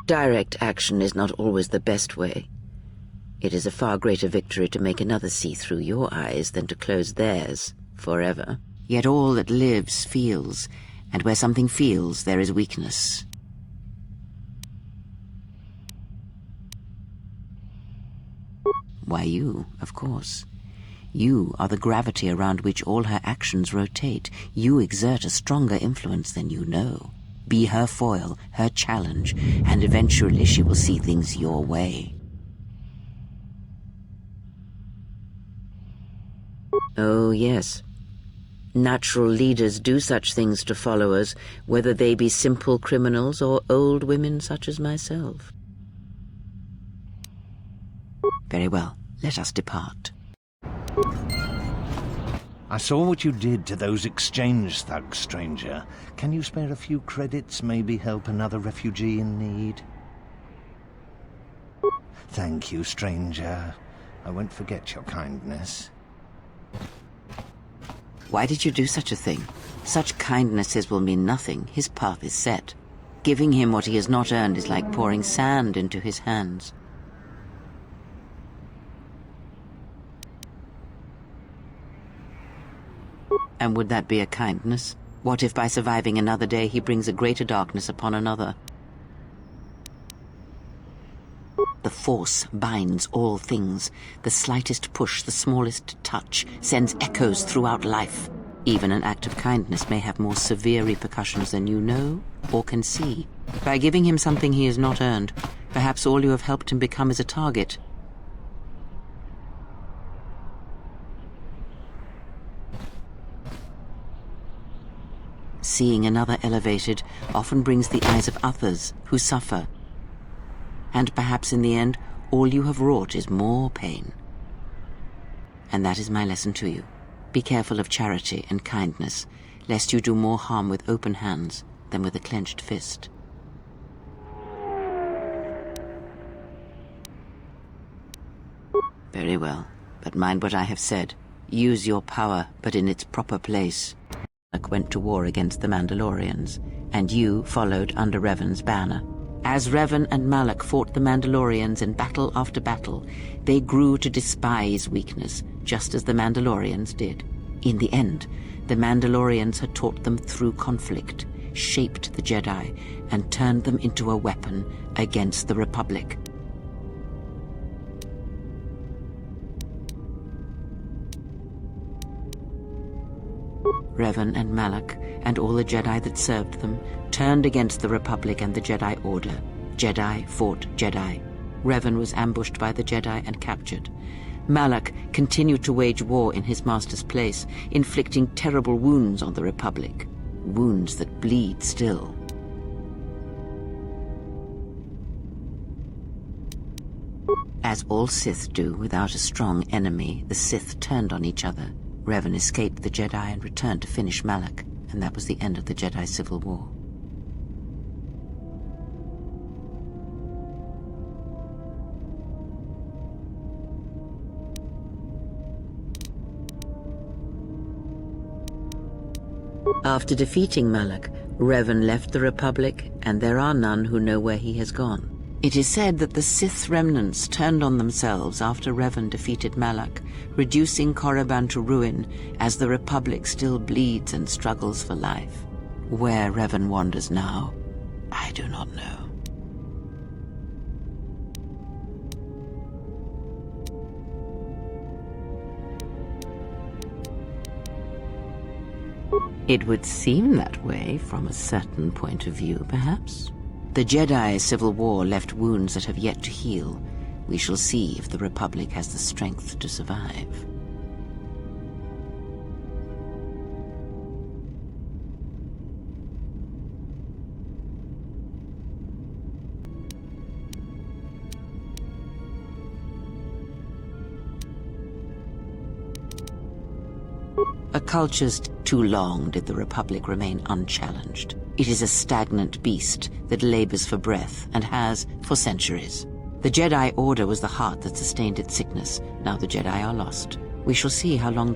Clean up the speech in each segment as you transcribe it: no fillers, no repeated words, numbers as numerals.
Direct action is not always the best way. It is a far greater victory to make another see through your eyes than to close theirs forever. Yet all that lives feels, and where something feels, there is weakness. Why you, of course. You are the gravity around which all her actions rotate. You exert a stronger influence than you know. Be her foil, her challenge, and eventually she will see things your way. Oh, yes. Natural leaders do such things to followers, whether they be simple criminals or old women such as myself. Very well, let us depart. I saw what you did to those exchange thugs, stranger. Can you spare a few credits, maybe help another refugee in need? Thank you, stranger. I won't forget your kindness. Why did you do such a thing? Such kindnesses will mean nothing. His path is set. Giving him what he has not earned is like pouring sand into his hands. And would that be a kindness? What if by surviving another day he brings a greater darkness upon another? The Force binds all things. The slightest push, the smallest touch, sends echoes throughout life. Even an act of kindness may have more severe repercussions than you know or can see. By giving him something he has not earned, perhaps all you have helped him become is a target. Seeing another elevated often brings the eyes of others who suffer. And perhaps in the end, all you have wrought is more pain. And that is my lesson to you. Be careful of charity and kindness, lest you do more harm with open hands than with a clenched fist. Very well, but mind what I have said. Use your power, but in its proper place. Malak went to war against the Mandalorians, and you followed under Revan's banner. As Revan and Malak fought the Mandalorians in battle after battle, they grew to despise weakness, just as the Mandalorians did. In the end, the Mandalorians had taught them through conflict, shaped the Jedi, and turned them into a weapon against the Republic. Revan and Malak, and all the Jedi that served them, turned against the Republic and the Jedi Order. Jedi fought Jedi. Revan was ambushed by the Jedi and captured. Malak continued to wage war in his master's place, inflicting terrible wounds on the Republic. Wounds that bleed still. As all Sith do without a strong enemy, the Sith turned on each other. Revan escaped the Jedi and returned to finish Malak, and that was the end of the Jedi Civil War. After defeating Malak, Revan left the Republic, and there are none who know where he has gone. It is said that the Sith remnants turned on themselves after Revan defeated Malak, reducing Korriban to ruin as the Republic still bleeds and struggles for life. Where Revan wanders now, I do not know. It would seem that way from a certain point of view, perhaps. The Jedi Civil War left wounds that have yet to heal. We shall see if the Republic has the strength to survive. A culture's too long did the Republic remain unchallenged. It is a stagnant beast that labors for breath and has for centuries. The Jedi Order was the heart that sustained its sickness. Now the Jedi are lost. We shall see how long...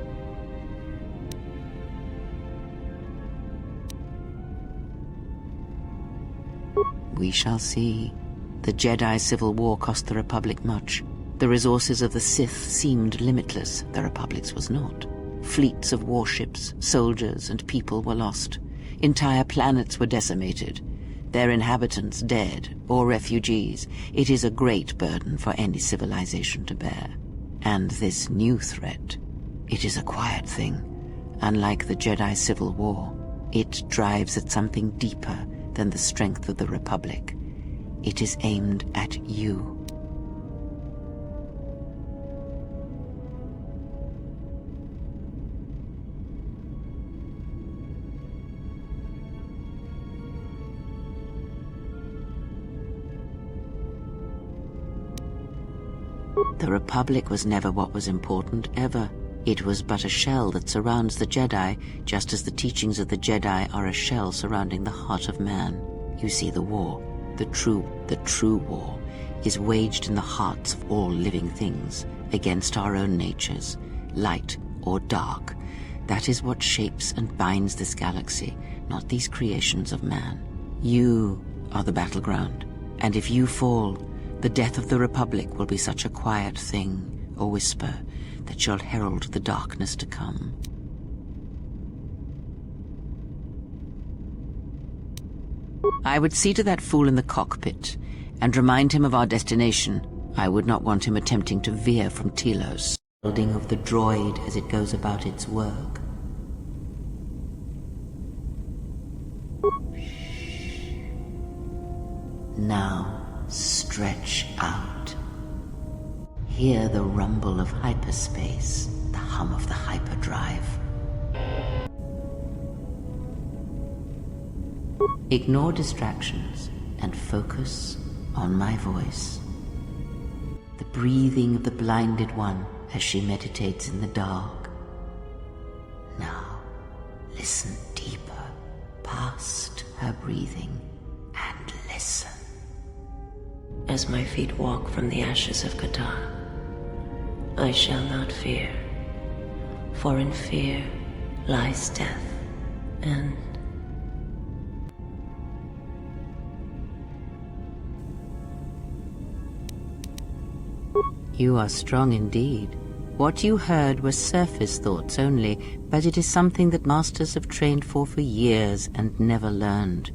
We shall see. The Jedi Civil War cost the Republic much. The resources of the Sith seemed limitless. The Republic's was not. Fleets of warships, soldiers, and people were lost. Entire planets were decimated. Their inhabitants dead or refugees. It is a great burden for any civilization to bear. And this new threat, it is a quiet thing. Unlike the Jedi Civil War, it drives at something deeper than the strength of the Republic. It is aimed at you. The Republic was never what was important, ever. It was but a shell that surrounds the Jedi, just as the teachings of the Jedi are a shell surrounding the heart of man. You see, the war, the true war, is waged in the hearts of all living things, against our own natures, light or dark. That is what shapes and binds this galaxy, not these creations of man. You are the battleground, and if you fall, the death of the Republic will be such a quiet thing, a whisper, that shall herald the darkness to come. I would see to that fool in the cockpit, and remind him of our destination. I would not want him attempting to veer from Telos, building of the droid as it goes about its work. Now, stretch out. Hear the rumble of hyperspace, the hum of the hyperdrive. Ignore distractions and focus on my voice. The breathing of the blinded one as she meditates in the dark. Now, listen deeper, past her breathing, and listen. As my feet walk from the ashes of KOTOR, I shall not fear, for in fear lies death, and you are strong indeed. What you heard were surface thoughts only, but it is something that masters have trained for years and never learned.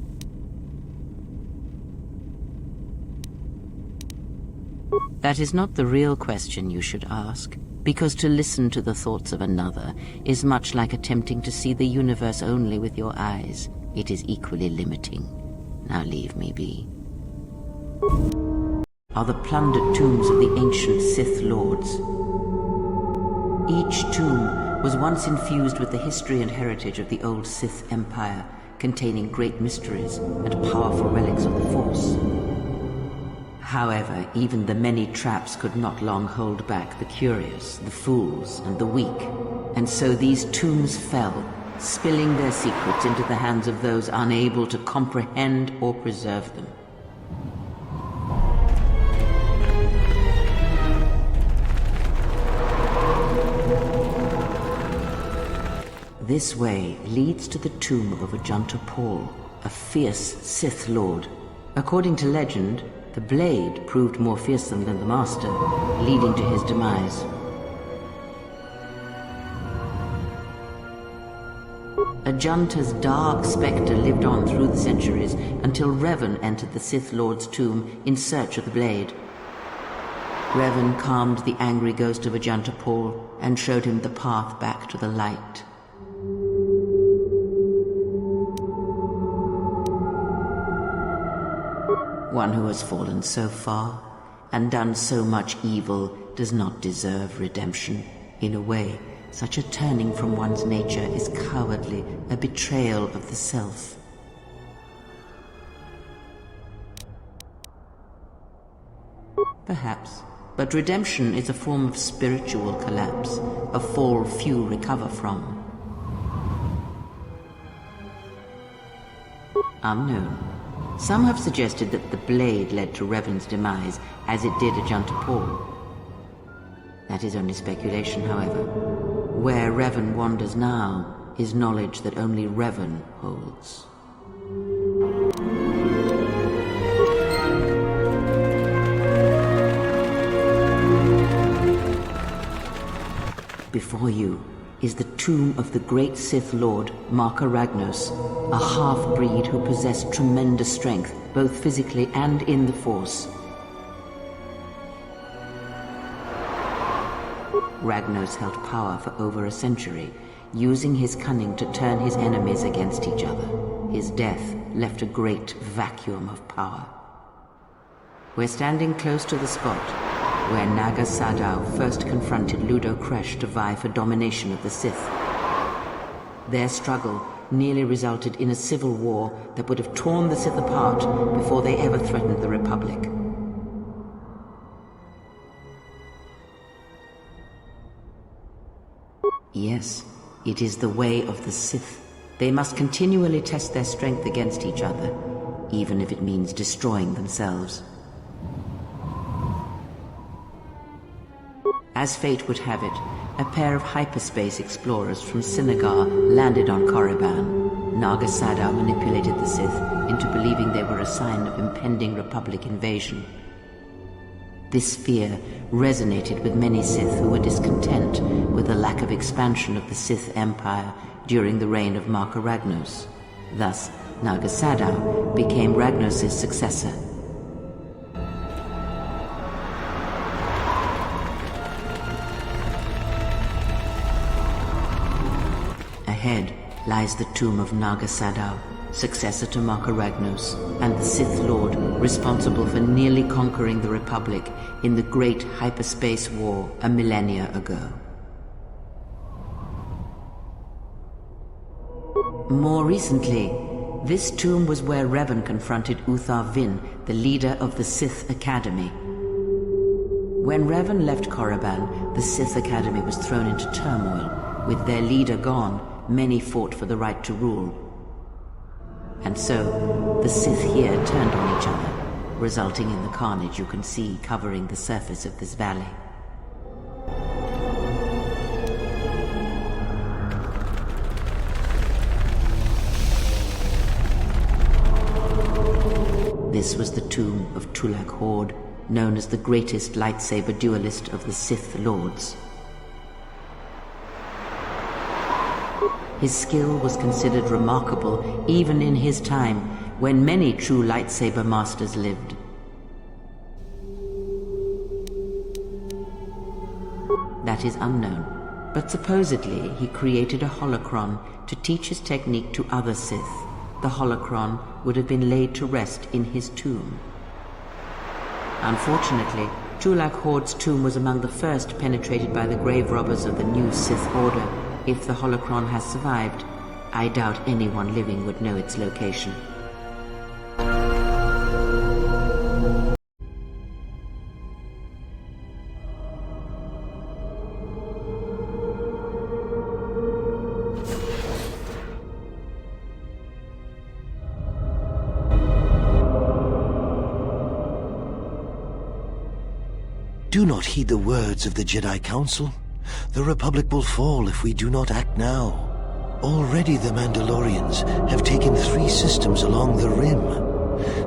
That is not the real question you should ask, because to listen to the thoughts of another is much like attempting to see the universe only with your eyes. It is equally limiting. Now leave me be. Are the plundered tombs of the ancient Sith Lords. Each tomb was once infused with the history and heritage of the old Sith Empire, containing great mysteries and powerful relics of the Force. However, even the many traps could not long hold back the curious, the fools, and the weak, and so these tombs fell, spilling their secrets into the hands of those unable to comprehend or preserve them. This way leads to the tomb of Ajanta Paul, a fierce Sith Lord. According to legend, the blade proved more fearsome than the master, leading to his demise. Ajanta's dark spectre lived on through the centuries until Revan entered the Sith Lord's tomb in search of the blade. Revan calmed the angry ghost of Ajanta Paul and showed him the path back to the light. One who has fallen so far and done so much evil does not deserve redemption. In a way, such a turning from one's nature is cowardly, a betrayal of the self. Perhaps, but redemption is a form of spiritual collapse, a fall few recover from. Unknown. Some have suggested that the blade led to Revan's demise, as it did Ajanta Paul. That is only speculation, however. Where Revan wanders now is knowledge that only Revan holds. before you is the tomb of the great Sith Lord, Marka Ragnos, a half-breed who possessed tremendous strength, both physically and in the Force. Ragnos held power for over a century, using his cunning to turn his enemies against each other. His death left a great vacuum of power. We're standing close to the spot where Naga Sadow first confronted Ludo Kresh to vie for domination of the Sith. Their struggle nearly resulted in a civil war that would have torn the Sith apart before they ever threatened the Republic. Yes, it is the way of the Sith. They must continually test their strength against each other, even if it means destroying themselves. As fate would have it, a pair of hyperspace explorers from Sinagar landed on Korriban. Naga Sadow manipulated the Sith into believing they were a sign of impending Republic invasion. This fear resonated with many Sith who were discontent with the lack of expansion of the Sith Empire during the reign of Marka Ragnos. Thus, Naga Sadow became Ragnos' successor. Ahead lies the tomb of Naga Sadow, successor to Marka Ragnos, and the Sith Lord responsible for nearly conquering the Republic in the Great Hyperspace War a millennia ago. More recently, this tomb was where Revan confronted Uthar Vin, the leader of the Sith Academy. When Revan left Korriban, the Sith Academy was thrown into turmoil. With their leader gone, many fought for the right to rule. And so, the Sith here turned on each other, resulting in the carnage you can see covering the surface of this valley. This was the tomb of Tulak Hord, known as the greatest lightsaber duelist of the Sith Lords. His skill was considered remarkable even in his time, when many true lightsaber masters lived. That is unknown, but supposedly he created a holocron to teach his technique to other Sith. The holocron would have been laid to rest in his tomb. Unfortunately, Tulak Hord's tomb was among the first penetrated by the grave robbers of the new Sith Order. If the holocron has survived, I doubt anyone living would know its location. Do not heed the words of the Jedi Council. The Republic will fall if we do not act now. Already the Mandalorians have taken 3 systems along the Rim.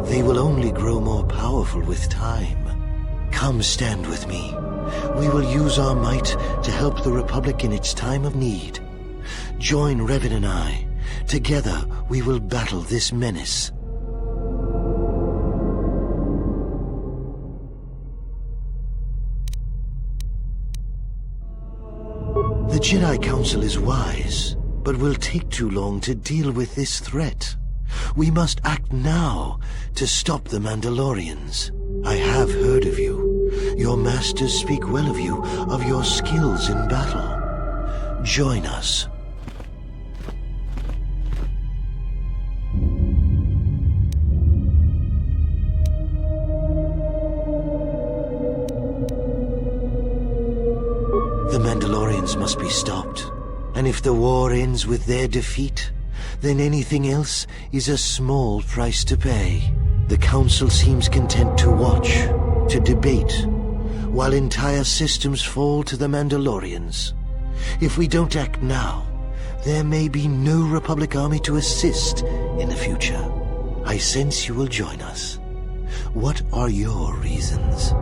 They will only grow more powerful with time. Come stand with me. We will use our might to help the Republic in its time of need. Join Revan and I. Together we will battle this menace. The Jedi Council is wise, but will take too long to deal with this threat. We must act now to stop the Mandalorians. I have heard of you. Your masters speak well of you, of your skills in battle. Join us. The Mandalorians must be stopped, and if the war ends with their defeat, then anything else is a small price to pay. The Council seems content to watch, to debate, while entire systems fall to the Mandalorians. If we don't act now, there may be no Republic army to assist in the future. I sense you will join us. What are your reasons?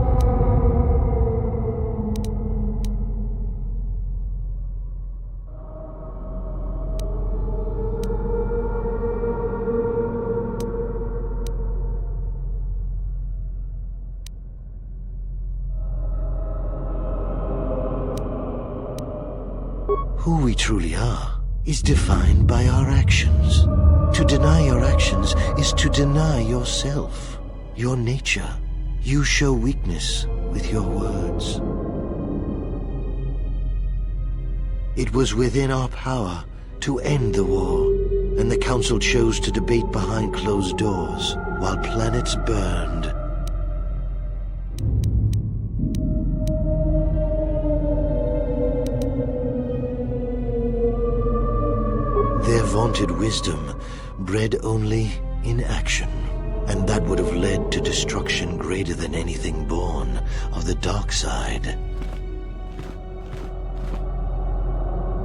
Who we truly are is defined by our actions. To deny your actions is to deny yourself, your nature. You show weakness with your words. It was within our power to end the war, and the Council chose to debate behind closed doors while planets burned. Their vaunted wisdom bred only in action, and that would have led to destruction greater than anything born of the dark side.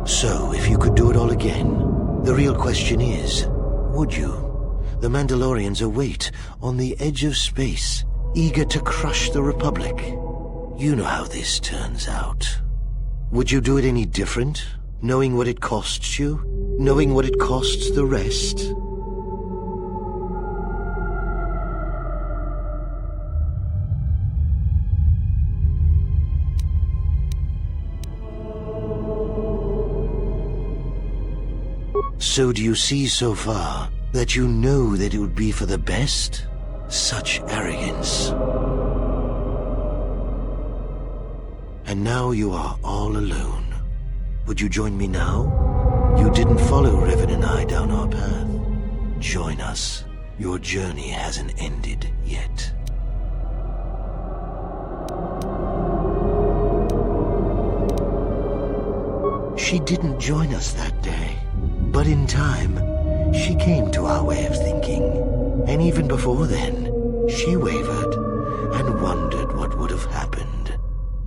So, if you could do it all again, the real question is, would you? The Mandalorians await on the edge of space, eager to crush the Republic. You know how this turns out. Would you do it any different, knowing what it costs you? Knowing what it costs the rest? So do you see so far that you know that it would be for the best? Such arrogance. And now you are all alone. Would you join me now? You didn't follow Revan and I down our path. Join us. Your journey hasn't ended yet. She didn't join us that day. But in time, she came to our way of thinking. And even before then, she wavered and wondered what would have happened.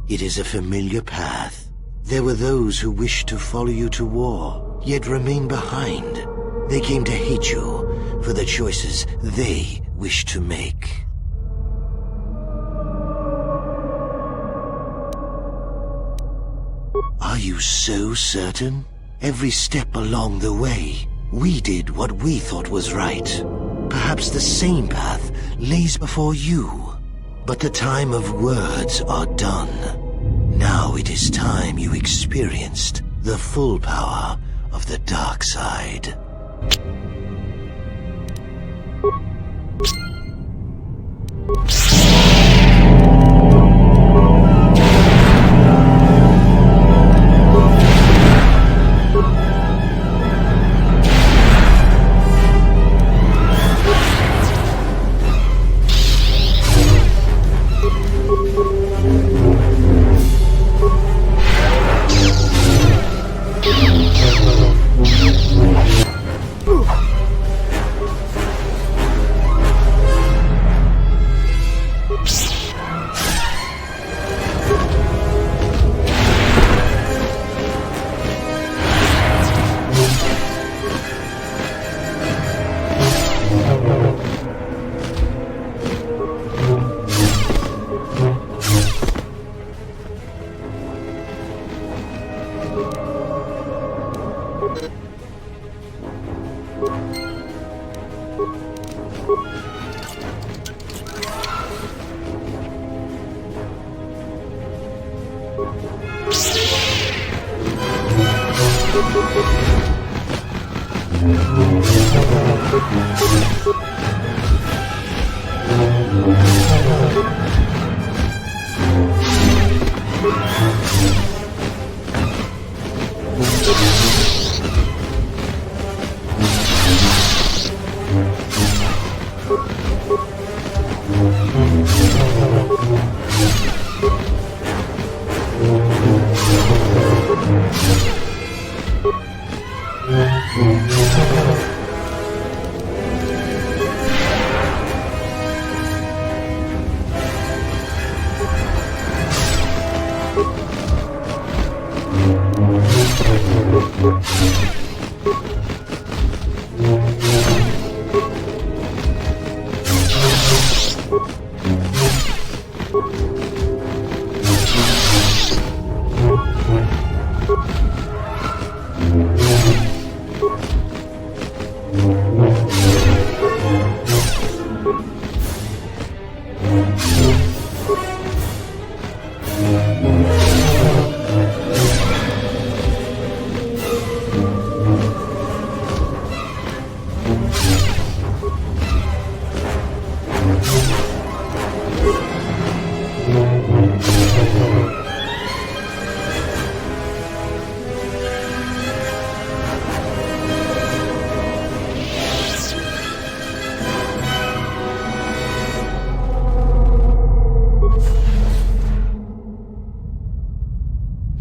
It is a familiar path. There were those who wished to follow you to war, yet remain behind. They came to hate you for the choices they wished to make. Are you so certain? Every step along the way, we did what we thought was right. Perhaps the same path lays before you. But the time of words are done. Now it is time you experienced the full power of the dark side.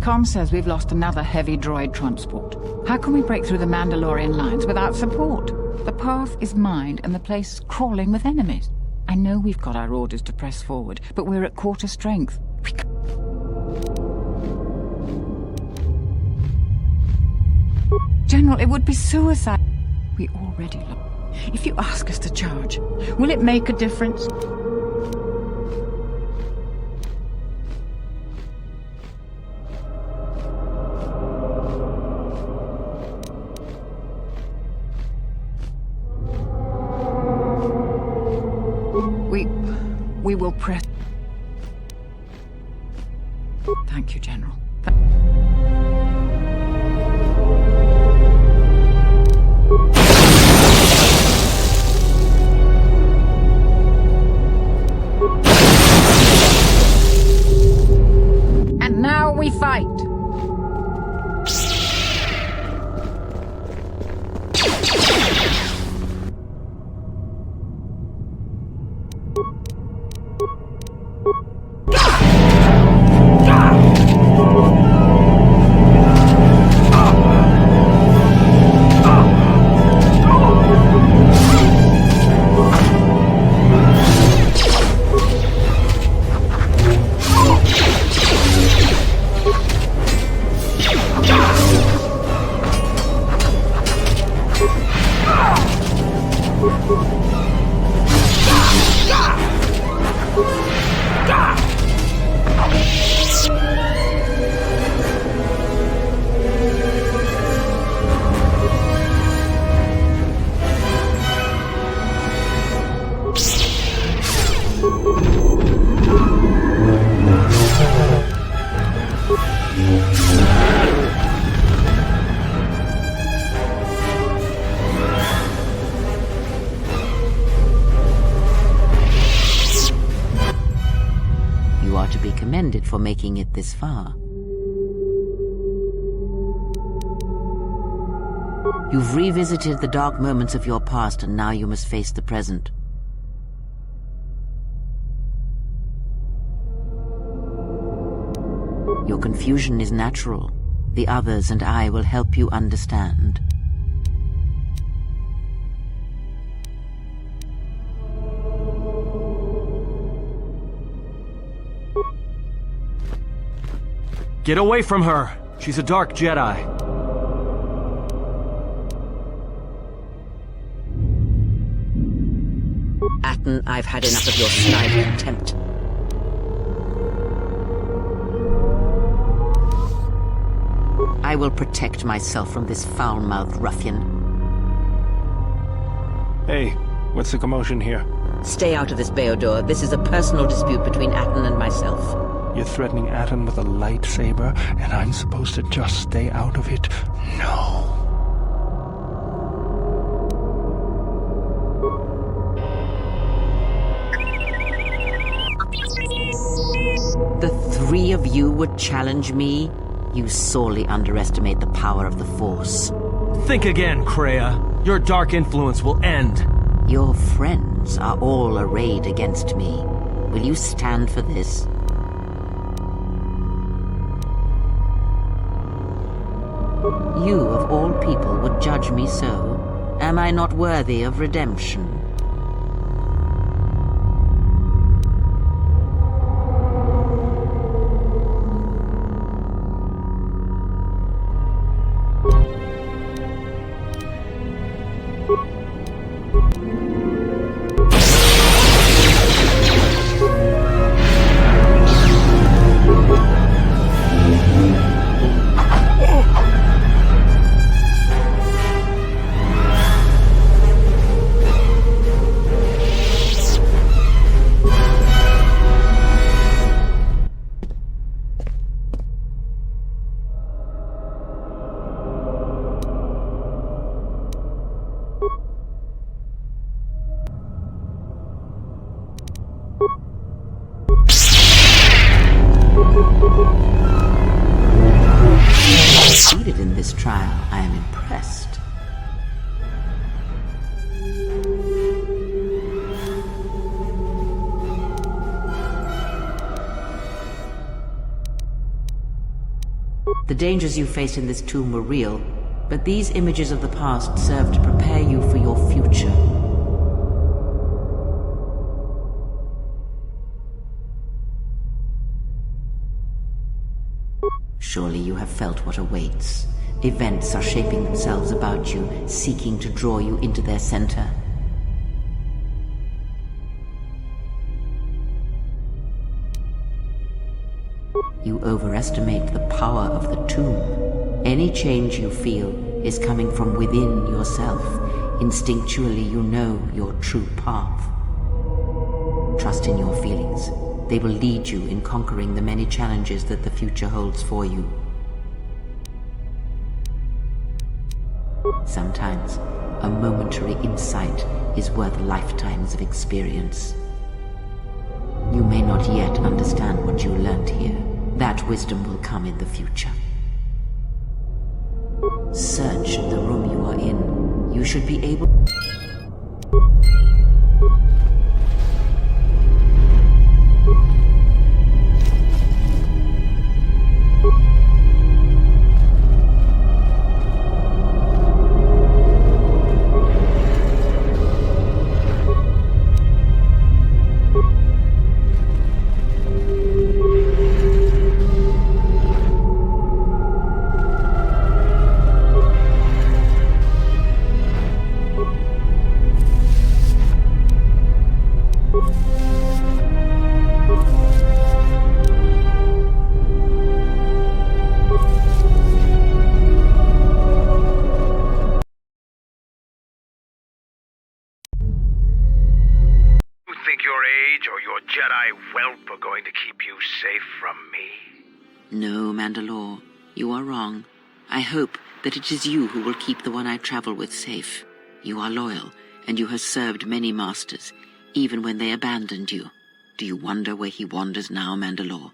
Com says we've lost another heavy droid transport. How can we break through the Mandalorian lines without support? The path is mined and the place is crawling with enemies. I know we've got our orders to press forward, but we're at quarter strength. General, it would be suicide. We already lost. If you ask us to charge, will it make a difference? We will press. Thank you, General. And now we fight. You are to be commended for making it this far. You've revisited the dark moments of your past, and now you must face the present. Your confusion is natural. The others and I will help you understand. Get away from her! She's a dark Jedi. Atton, I've had enough of your snide contempt. I will protect myself from this foul-mouthed ruffian. Hey, what's the commotion here? Stay out of this, Beodor. This is a personal dispute between Atton and myself. You're threatening Atton with a lightsaber, and I'm supposed to just stay out of it? No. The three of you would challenge me? You sorely underestimate the power of the Force. Think again, Kreia. Your dark influence will end. Your friends are all arrayed against me. Will you stand for this? You, of all people, would judge me so. Am I not worthy of redemption? Succeeded in this trial. I am impressed. The dangers you faced in this tomb were real, but these images of the past serve to prepare you for your future. Surely you have felt what awaits. Events are shaping themselves about you, seeking to draw you into their center. You overestimate the power of the tomb. Any change you feel is coming from within yourself. Instinctually, you know your true path. Trust in your feelings. They will lead you in conquering the many challenges that the future holds for you. Sometimes, a momentary insight is worth lifetimes of experience. You may not yet understand what you learned here. That wisdom will come in the future. Search the room you are in. You should be able... Or your Jedi whelp are going to keep you safe from me? No, Mandalore, you are wrong. I hope that it is you who will keep the one I travel with safe. You are loyal, and you have served many masters, even when they abandoned you. Do you wonder where he wanders now, Mandalore?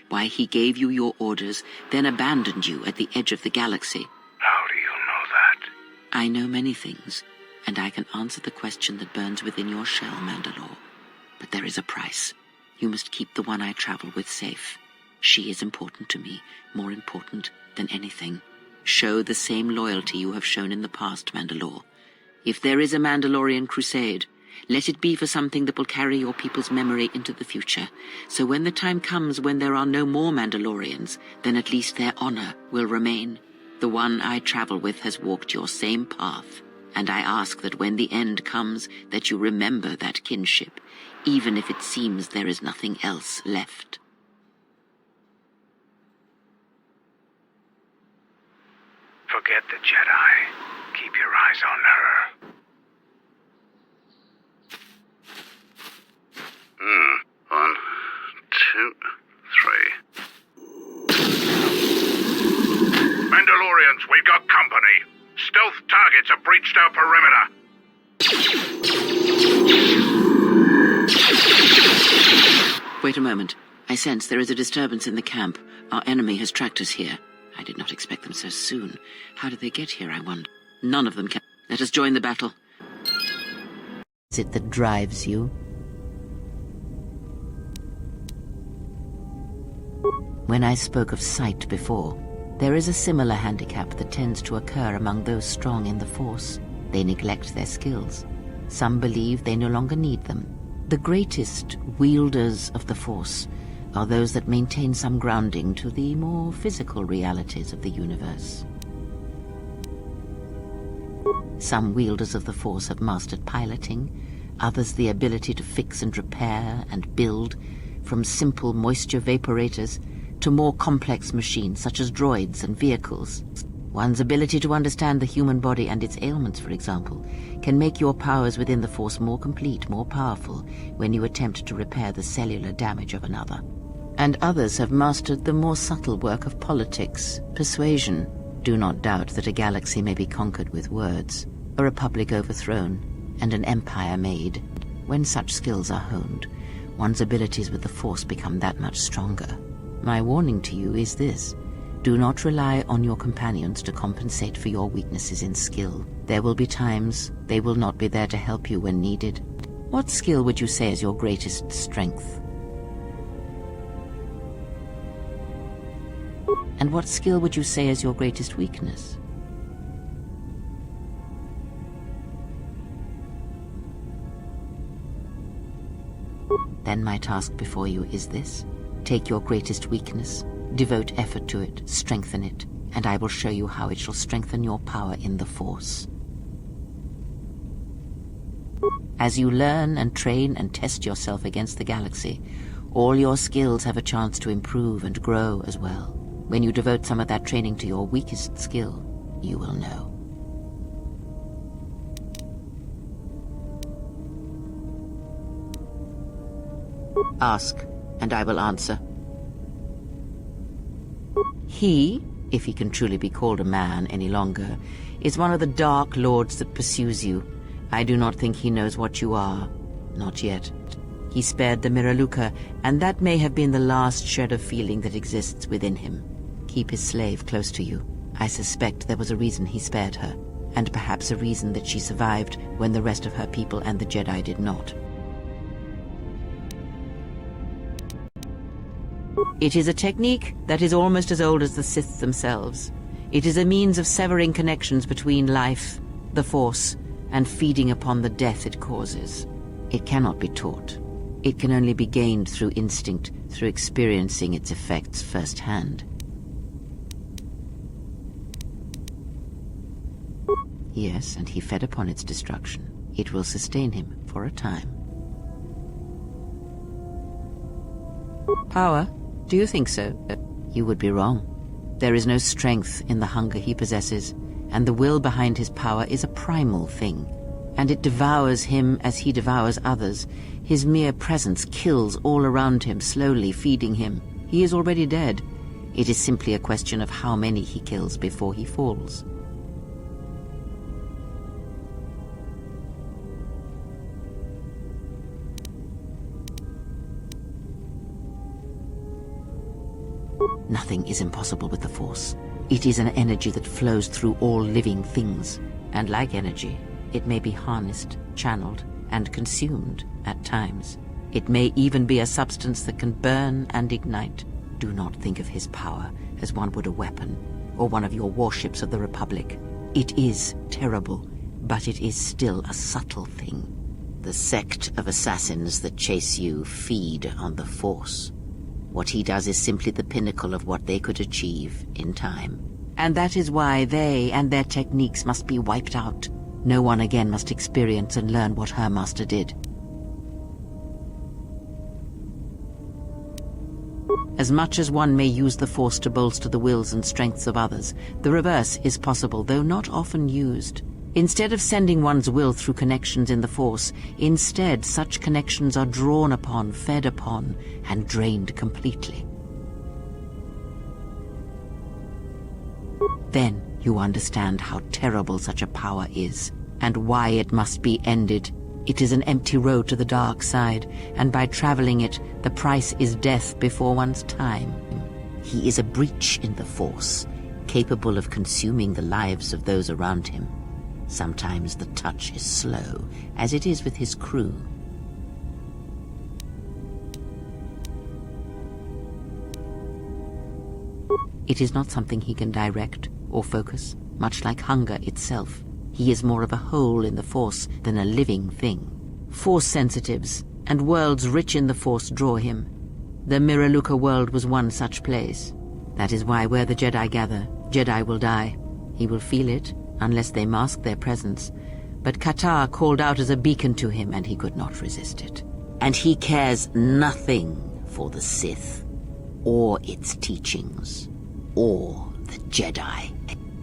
Why he gave you your orders, then abandoned you at the edge of the galaxy? How do you know that? I know many things, and I can answer the question that burns within your shell, Mandalore. But there is a price. You must keep the one I travel with safe. She is important to me, more important than anything. Show the same loyalty you have shown in the past, Mandalore. If there is a Mandalorian crusade, let it be for something that will carry your people's memory into the future. So when the time comes when there are no more Mandalorians, then at least their honor will remain. The one I travel with has walked your same path, and I ask that when the end comes, that you remember that kinship, even if it seems there is nothing else left. Forget the Jedi. Keep your eyes on her. 1, 2, 3. Mandalorians, we've got company. Stealth targets have breached our perimeter. Wait a moment. I sense there is a disturbance in the camp. Our enemy has tracked us here. I did not expect them so soon. How did they get here, I wonder? None of them can. Let us join the battle. Is it that drives you? When I spoke of sight before, there is a similar handicap that tends to occur among those strong in the Force. They neglect their skills. Some believe they no longer need them. The greatest wielders of the Force are those that maintain some grounding to the more physical realities of the universe. Some wielders of the Force have mastered piloting, others the ability to fix and repair and build, from simple moisture vaporators to more complex machines such as droids and vehicles. One's ability to understand the human body and its ailments, for example, can make your powers within the Force more complete, more powerful, when you attempt to repair the cellular damage of another. And others have mastered the more subtle work of politics, persuasion. Do not doubt that a galaxy may be conquered with words, a republic overthrown, and an empire made. When such skills are honed, one's abilities with the Force become that much stronger. My warning to you is this: do not rely on your companions to compensate for your weaknesses in skill. There will be times they will not be there to help you when needed. What skill would you say is your greatest strength? And what skill would you say is your greatest weakness? Then my task before you is this. Take your greatest weakness, devote effort to it, strengthen it, and I will show you how it shall strengthen your power in the Force. As you learn and train and test yourself against the galaxy, all your skills have a chance to improve and grow as well. When you devote some of that training to your weakest skill, you will know. Ask, and I will answer. He, if he can truly be called a man any longer, is one of the Dark Lords that pursues you. I do not think he knows what you are. Not yet. He spared the Miraluka, and that may have been the last shred of feeling that exists within him. Keep his slave close to you. I suspect there was a reason he spared her, and perhaps a reason that she survived when the rest of her people and the Jedi did not. It is a technique that is almost as old as the Sith themselves. It is a means of severing connections between life, the Force, and feeding upon the death it causes. It cannot be taught. It can only be gained through instinct, through experiencing its effects firsthand. Yes, and he fed upon its destruction. It will sustain him for a time. Power? Do you think so? You would be wrong. There is no strength in the hunger he possesses, and the will behind his power is a primal thing, and it devours him as he devours others. His mere presence kills all around him, slowly feeding him. He is already dead. It is simply a question of how many he kills before he falls. Nothing is impossible with the Force. It is an energy that flows through all living things, and like energy, it may be harnessed, channeled, and consumed at times. It may even be a substance that can burn and ignite. Do not think of his power as one would a weapon, or one of your warships of the Republic. It is terrible, but it is still a subtle thing. The sect of assassins that chase you feed on the Force. What he does is simply the pinnacle of what they could achieve in time. And that is why they and their techniques must be wiped out. No one again must experience and learn what her master did. As much as one may use the Force to bolster the wills and strengths of others, the reverse is possible, though not often used. Instead of sending one's will through connections in the Force, instead such connections are drawn upon, fed upon, and drained completely. Then you understand how terrible such a power is, and why it must be ended. It is an empty road to the dark side, and by traveling it, the price is death before one's time. He is a breach in the Force, capable of consuming the lives of those around him. Sometimes the touch is slow, as it is with his crew. It is not something he can direct or focus, much like hunger itself. He is more of a hole in the Force than a living thing. Force sensitives and worlds rich in the Force draw him. The Miraluka world was one such place. That is why where the Jedi gather, Jedi will die. He will feel it, unless they mask their presence. But KOTOR called out as a beacon to him, and he could not resist it. And he cares nothing for the Sith, or its teachings, or the Jedi.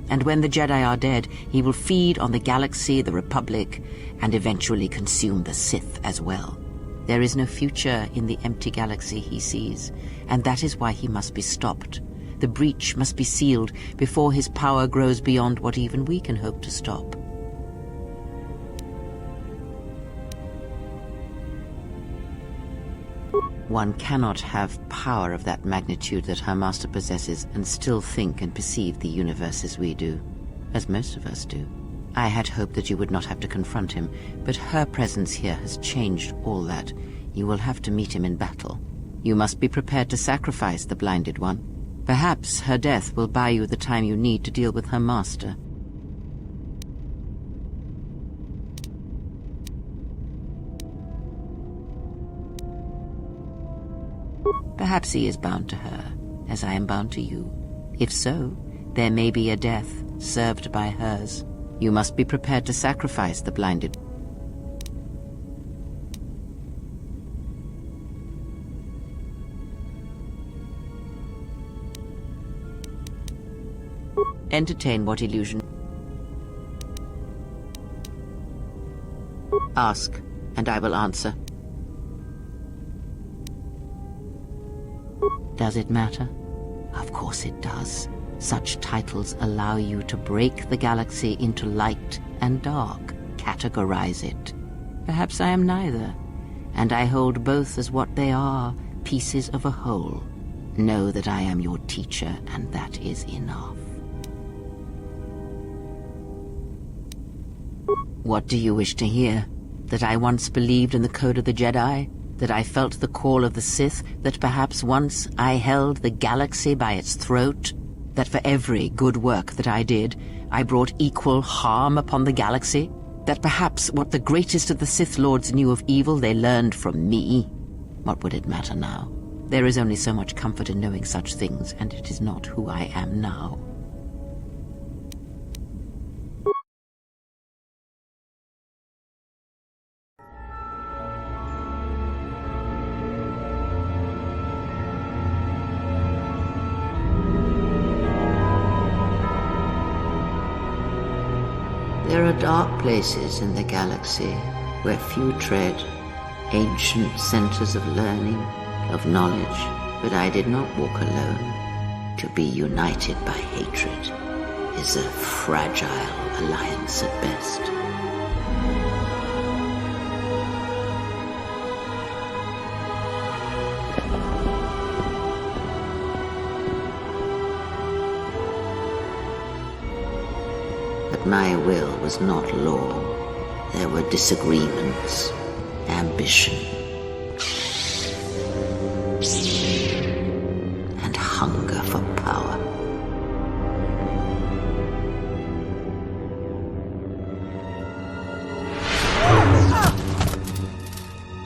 And when the Jedi are dead, he will feed on the galaxy, the Republic, and eventually consume the Sith as well. There is no future in the empty galaxy he sees, and that is why he must be stopped. The breach must be sealed before his power grows beyond what even we can hope to stop. One cannot have power of that magnitude that her master possesses and still think and perceive the universe as we do, as most of us do. I had hoped that you would not have to confront him, but her presence here has changed all that. You will have to meet him in battle. You must be prepared to sacrifice the blinded one. Perhaps her death will buy you the time you need to deal with her master. Perhaps he is bound to her, as I am bound to you. If so, there may be a death served by hers. You must be prepared to sacrifice the blinded. Entertain what illusion. Ask, and I will answer. Does it matter? Of course it does. Such titles allow you to break the galaxy into light and dark, categorize it. Perhaps I am neither, and I hold both as what they are, pieces of a whole. Know that I am your teacher, and that is enough. What do you wish to hear? That I once believed in the code of the Jedi? That I felt the call of the Sith? That perhaps once I held the galaxy by its throat? That for every good work that I did, I brought equal harm upon the galaxy? That perhaps what the greatest of the Sith Lords knew of evil they learned from me? What would it matter now? There is only so much comfort in knowing such things, and it is not who I am now. There are dark places in the galaxy where few tread, ancient centers of learning, of knowledge, but I did not walk alone. To be united by hatred is a fragile alliance at best. But my will was not law. There were disagreements, ambition, and hunger for power.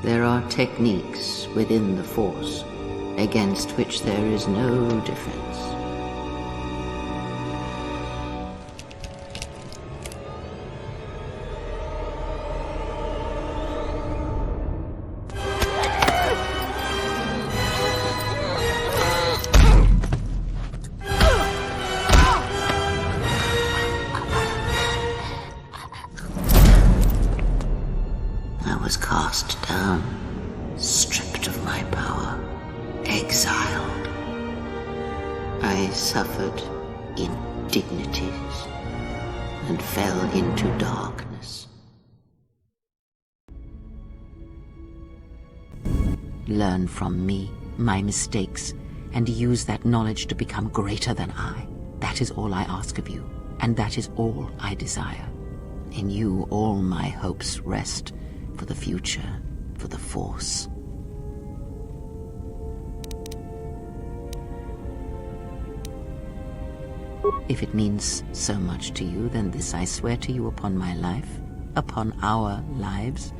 There are techniques within the Force against which there is no defense. I was cast down, stripped of my power, exiled. I suffered indignities and fell into darkness. Learn from me, my mistakes, and use that knowledge to become greater than I. That is all I ask of you, and that is all I desire. In you all my hopes rest, for the future, for the Force. If it means so much to you, then this I swear to you upon my life, upon our lives,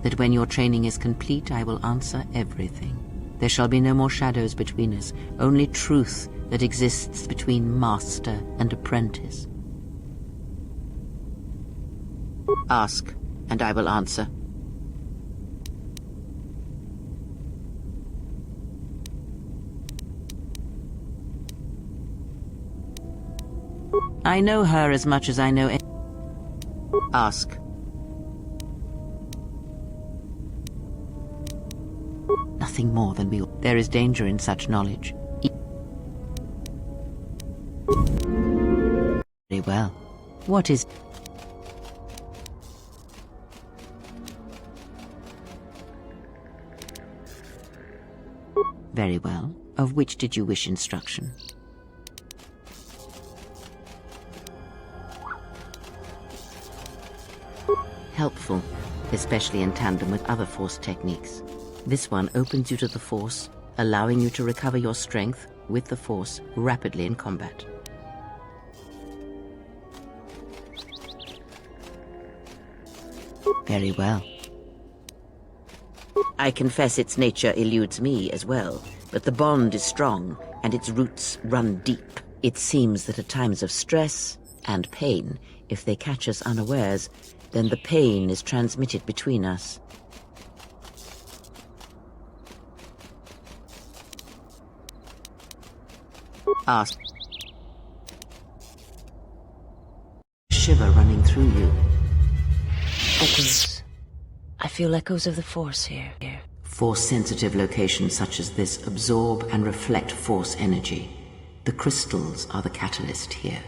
that when your training is complete, I will answer everything. There shall be no more shadows between us, only truth that exists between master and apprentice. Ask, and I will answer. I know her as much as I know it. Ask. Nothing more than we... There is danger in such knowledge. Very well. What is... Very well. Of which did you wish instruction? Helpful, especially in tandem with other Force techniques. This one opens you to the Force, allowing you to recover your strength with the Force rapidly in combat. Very well. I confess its nature eludes me as well, but the bond is strong and its roots run deep. It seems that at times of stress and pain, if they catch us unawares, then the pain is transmitted between us. Ask. Shiver running through you. Echoes. I feel echoes of the Force here. Force-sensitive locations such as this absorb and reflect Force energy. The crystals are the catalyst here.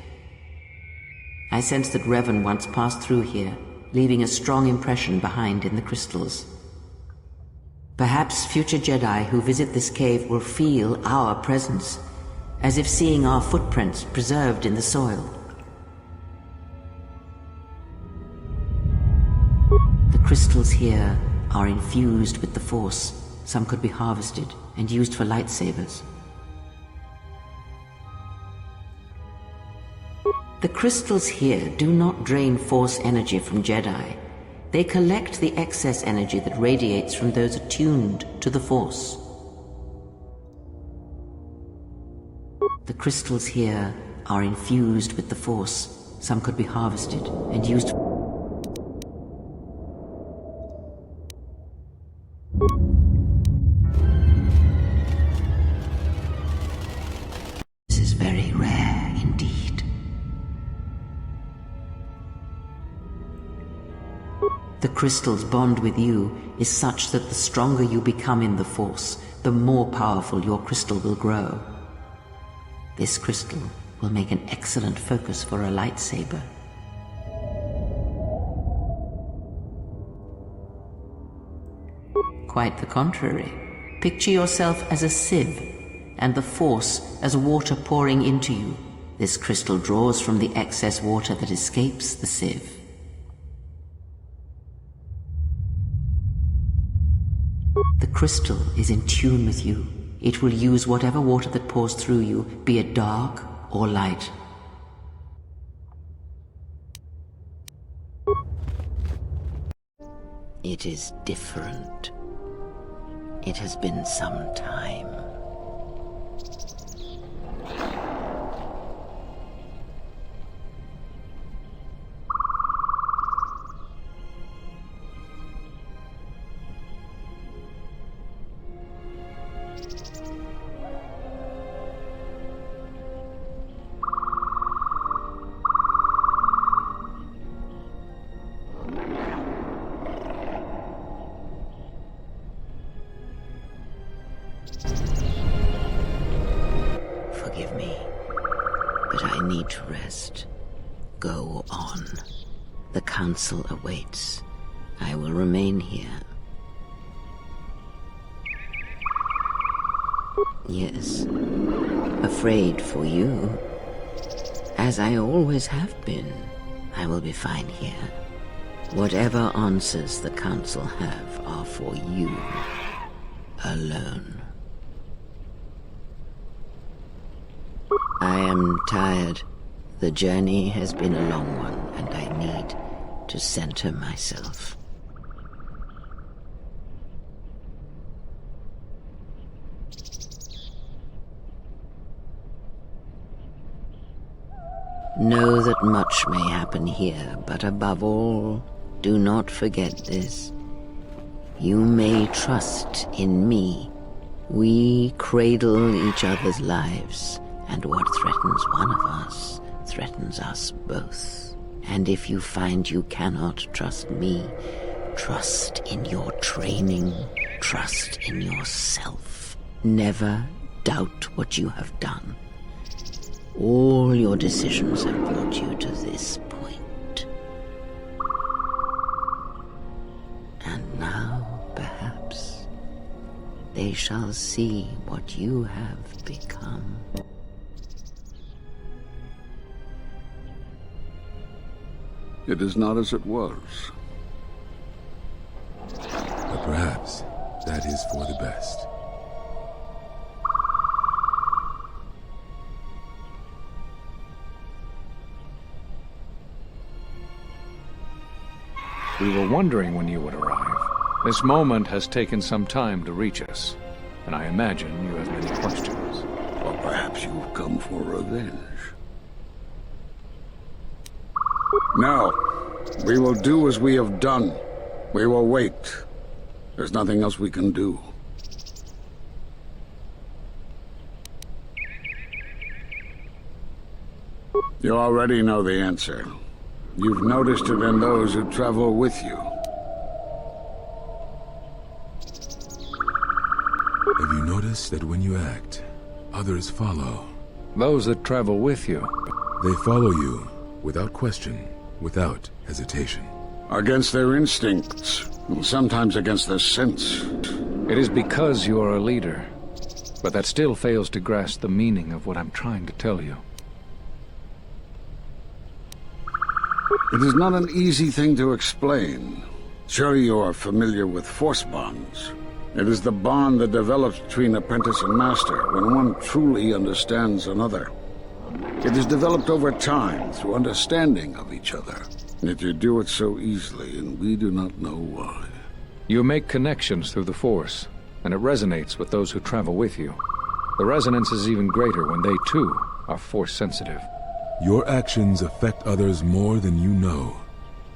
I sense that Revan once passed through here, leaving a strong impression behind in the crystals. Perhaps future Jedi who visit this cave will feel our presence, as if seeing our footprints preserved in the soil. The crystals here are infused with the Force. Some could be harvested and used for lightsabers. The crystals here do not drain Force energy from Jedi. They collect the excess energy that radiates from those attuned to the Force. The crystals here are infused with the Force. Some could be harvested and used for... This is very rare indeed. The crystal's bond with you is such that the stronger you become in the Force, the more powerful your crystal will grow. This crystal will make an excellent focus for a lightsaber. Quite the contrary. Picture yourself as a sieve, and the Force as water pouring into you. This crystal draws from the excess water that escapes the sieve. The crystal is in tune with you. It will use whatever water that pours through you, be it dark or light. It is different. It has been some time. Forgive me, but I need to rest. Go on. The Council awaits. I will remain here. Yes, afraid for you. As I always have been, I will be fine here. Whatever answers the Council have are for you alone. I am tired. The journey has been a long one, and I need to center myself. Know that much may happen here, but above all, do not forget this. You may trust in me. We cradle each other's lives, and what threatens one of us threatens us both. And if you find you cannot trust me, trust in your training, trust in yourself. Never doubt what you have done. All your decisions have brought you to this point. And now, perhaps, they shall see what you have become. It is not as it was. But perhaps that is for the best. We were wondering when you would arrive. This moment has taken some time to reach us, and I imagine you have many questions. Or perhaps you've come for revenge. No. We will do as we have done. We will wait. There's nothing else we can do. You already know the answer. You've noticed it in those who travel with you. Have you noticed that when you act, others follow? Those that travel with you. They follow you, without question, without hesitation. Against their instincts, and sometimes against their sense. It is because you are a leader, but that still fails to grasp the meaning of what I'm trying to tell you. It is not an easy thing to explain. Surely you are familiar with force bonds. It is the bond that develops between apprentice and master when one truly understands another. It is developed over time through understanding of each other. Yet you do it so easily, and we do not know why. You make connections through the Force, and it resonates with those who travel with you. The resonance is even greater when they, too, are Force-sensitive. Your actions affect others more than you know.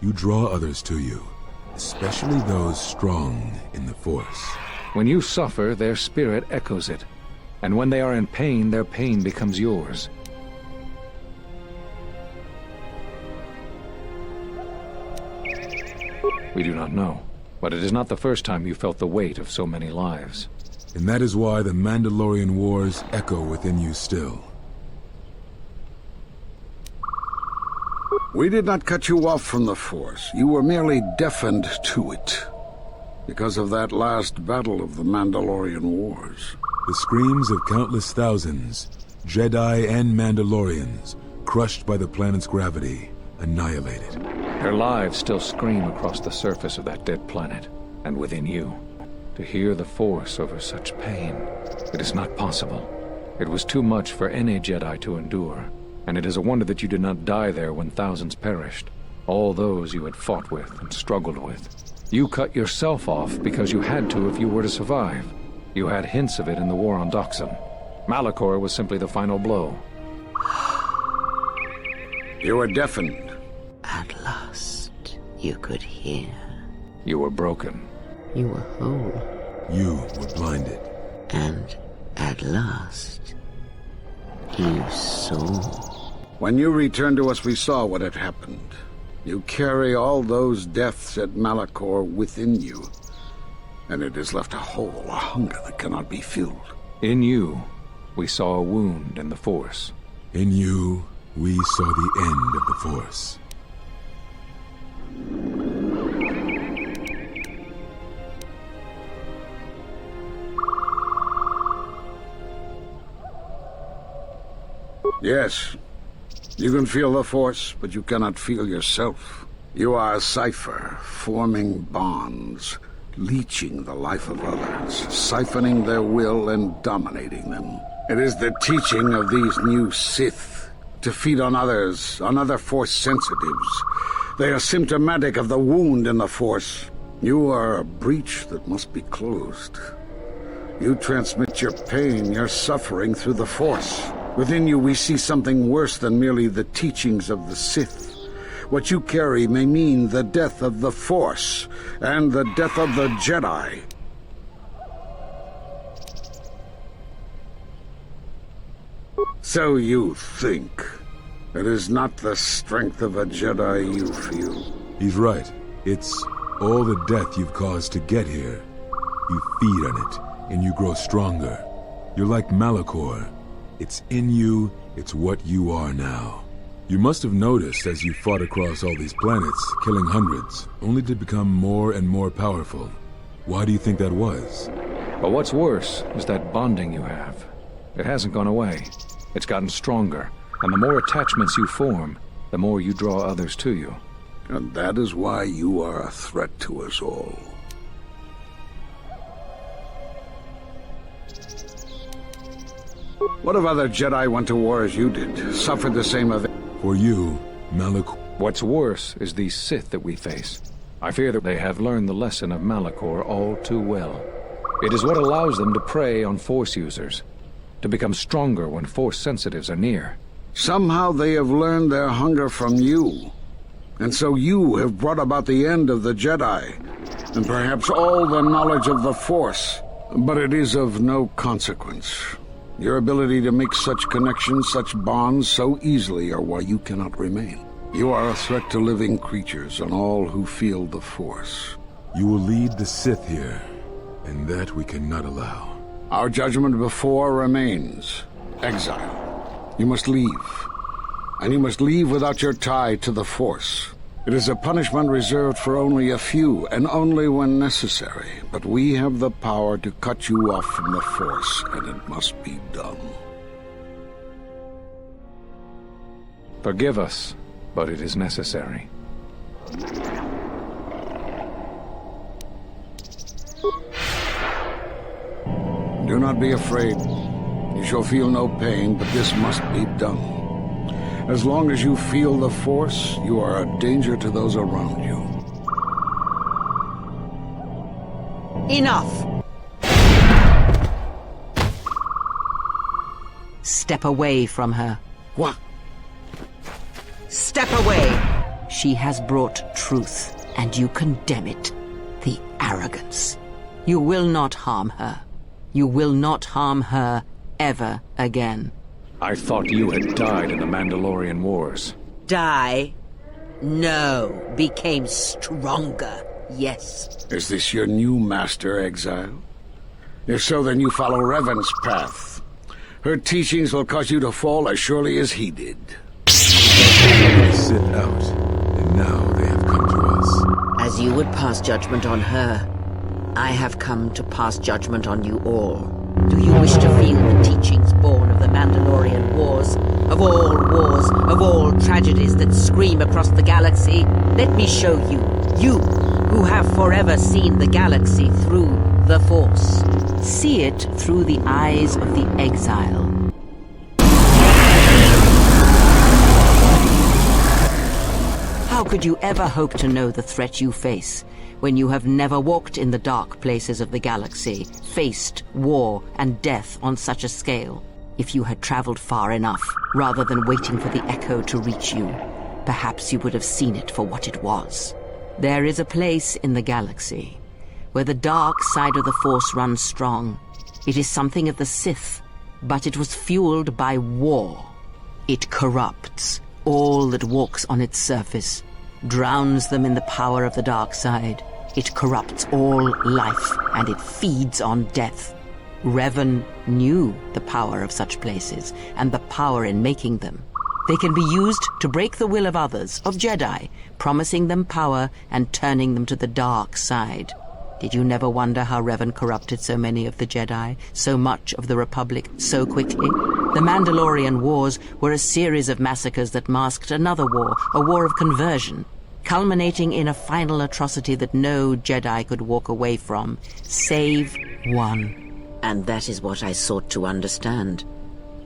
You draw others to you, especially those strong in the Force. When you suffer, their spirit echoes it. And when they are in pain, their pain becomes yours. We do not know, but it is not the first time you felt the weight of so many lives. And that is why the Mandalorian Wars echo within you still. We did not cut you off from the Force. You were merely deafened to it. Because of that last battle of the Mandalorian Wars. The screams of countless thousands, Jedi and Mandalorians, crushed by the planet's gravity, annihilated. Their lives still scream across the surface of that dead planet, and within you. To hear the Force over such pain, it is not possible. It was too much for any Jedi to endure, and it is a wonder that you did not die there when thousands perished. All those you had fought with and struggled with. You cut yourself off because you had to if you were to survive. You had hints of it in the war on Doxon. Malachor was simply the final blow. You were deafened. At last, you could hear. You were broken. You were whole. You were blinded. And at last, you saw. When you returned to us, we saw what had happened. You carry all those deaths at Malachor within you. And it has left a hole, a hunger that cannot be filled. In you, we saw a wound in the Force. In you, we saw the end of the Force. Yes. You can feel the Force, but you cannot feel yourself. You are a cipher, forming bonds, leeching the life of others, siphoning their will and dominating them. It is the teaching of these new Sith, to feed on others, on other Force sensitives. They are symptomatic of the wound in the Force. You are a breach that must be closed. You transmit your pain, your suffering through the Force. Within you we see something worse than merely the teachings of the Sith. What you carry may mean the death of the Force, and the death of the Jedi. So you think. It is not the strength of a Jedi you feel. He's right. It's all the death you've caused to get here. You feed on it, and you grow stronger. You're like Malachor. It's in you, it's what you are now. You must have noticed as you fought across all these planets, killing hundreds, only to become more and more powerful. Why do you think that was? But what's worse is that bonding you have. It hasn't gone away. It's gotten stronger, and the more attachments you form, the more you draw others to you. And that is why you are a threat to us all. What if other Jedi went to war as you did, suffered the same event? For you, What's worse is these Sith that we face. I fear that they have learned the lesson of Malachor all too well. It is what allows them to prey on Force users, to become stronger when Force sensitives are near. Somehow they have learned their hunger from you. And so you have brought about the end of the Jedi, and perhaps all the knowledge of the Force. But it is of no consequence. Your ability to make such connections, such bonds so easily are why you cannot remain. You are a threat to living creatures and all who feel the Force. You will lead the Sith here, and that we cannot allow. Our judgment before remains. Exile. You must leave. And you must leave without your tie to the Force. It is a punishment reserved for only a few, and only when necessary. But we have the power to cut you off from the Force, and it must be done. Forgive us, but it is necessary. Do not be afraid. You shall feel no pain, but this must be done. As long as you feel the Force, you are a danger to those around you. Enough! Step away from her. What? Step away! She has brought truth, and you condemn it. The arrogance. You will not harm her. You will not harm her ever again. I thought you had died in the Mandalorian Wars. Die? No. Became stronger. Yes. Is this your new master, Exile? If so, then you follow Revan's path. Her teachings will cause you to fall as surely as he did. They sit out, and now they have come to us. As you would pass judgment on her, I have come to pass judgment on you all. Do you wish to feel the teachings born of the Mandalorian Wars? Of all tragedies that scream across the galaxy? Let me show you. You, who have forever seen the galaxy through the Force. See it through the eyes of the Exile. How could you ever hope to know the threat you face when you have never walked in the dark places of the galaxy, faced war and death on such a scale? If you had traveled far enough, rather than waiting for the echo to reach you, perhaps you would have seen it for what it was. There is a place in the galaxy where the dark side of the Force runs strong. It is something of the Sith, but it was fueled by war. It corrupts all that walks on its surface, drowns them in the power of the dark side. It corrupts all life, and it feeds on death. Revan knew the power of such places, and the power in making them. They can be used to break the will of others, of Jedi, promising them power and turning them to the dark side. Did you never wonder how Revan corrupted so many of the Jedi, so much of the Republic, so quickly? The Mandalorian Wars were a series of massacres that masked another war, a war of conversion, culminating in a final atrocity that no Jedi could walk away from, save one. And that is what I sought to understand.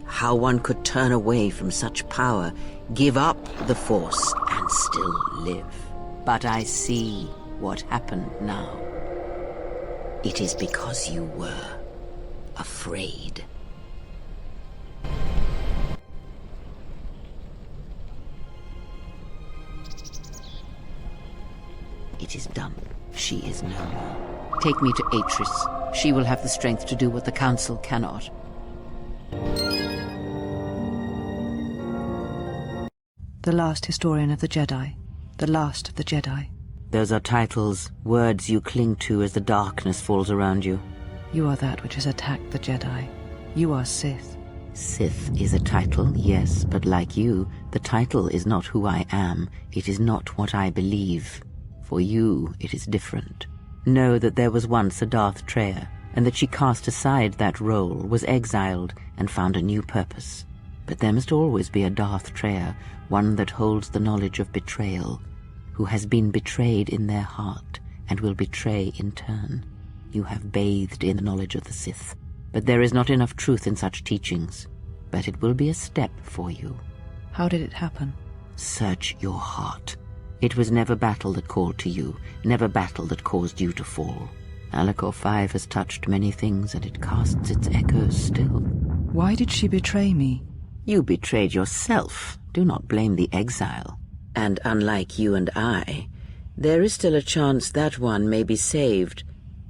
How one could turn away from such power, give up the Force, and still live. But I see what happened now. It is because you were afraid. It is done. She is no more. Take me to Atris. She will have the strength to do what the Council cannot. The last historian of the Jedi. The last of the Jedi. Those are titles, words you cling to as the darkness falls around you. You are that which has attacked the Jedi. You are Sith. Sith is a title, yes, but like you, the title is not who I am. It is not what I believe. For you, it is different. Know that there was once a Darth Traya, and that she cast aside that role, was exiled, and found a new purpose. But there must always be a Darth Traya, one that holds the knowledge of betrayal, who has been betrayed in their heart, and will betray in turn. You have bathed in the knowledge of the Sith, but there is not enough truth in such teachings. But it will be a step for you. How did it happen? Search your heart. It was never battle that called to you, never battle that caused you to fall. Malachor 5 has touched many things, and it casts its echoes still. Why did she betray me? You betrayed yourself. Do not blame the Exile. And unlike you and I, there is still a chance that one may be saved,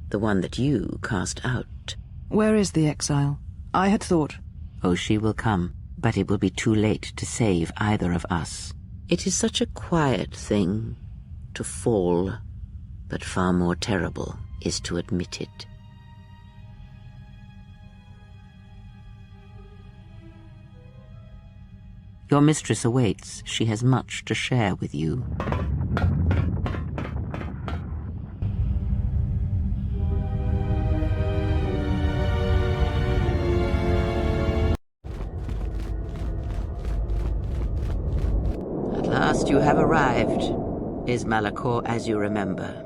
the one that you cast out. Where is the Exile? I had thought... Oh, she will come, but it will be too late to save either of us. It is such a quiet thing to fall, but far more terrible is to admit it. Your mistress awaits. She has much to share with you. At last you have arrived. Is Malachor as you remember?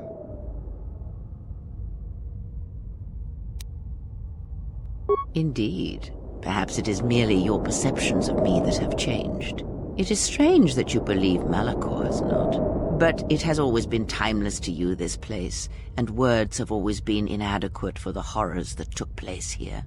Indeed. Perhaps it is merely your perceptions of me that have changed. It is strange that you believe Malachor has not. But it has always been timeless to you, this place, and words have always been inadequate for the horrors that took place here.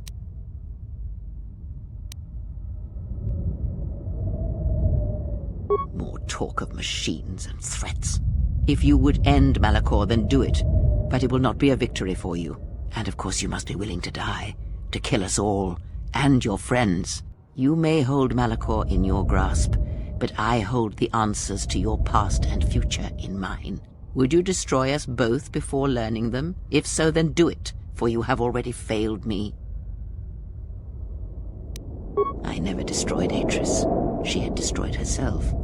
More talk of machines and threats. If you would end Malachor, then do it. But it will not be a victory for you. And of course you must be willing to die, to kill us all. And your friends. You may hold Malachor in your grasp, but I hold the answers to your past and future in mine. Would you destroy us both before learning them? If so, then do it, for you have already failed me. I never destroyed Atris. She had destroyed herself.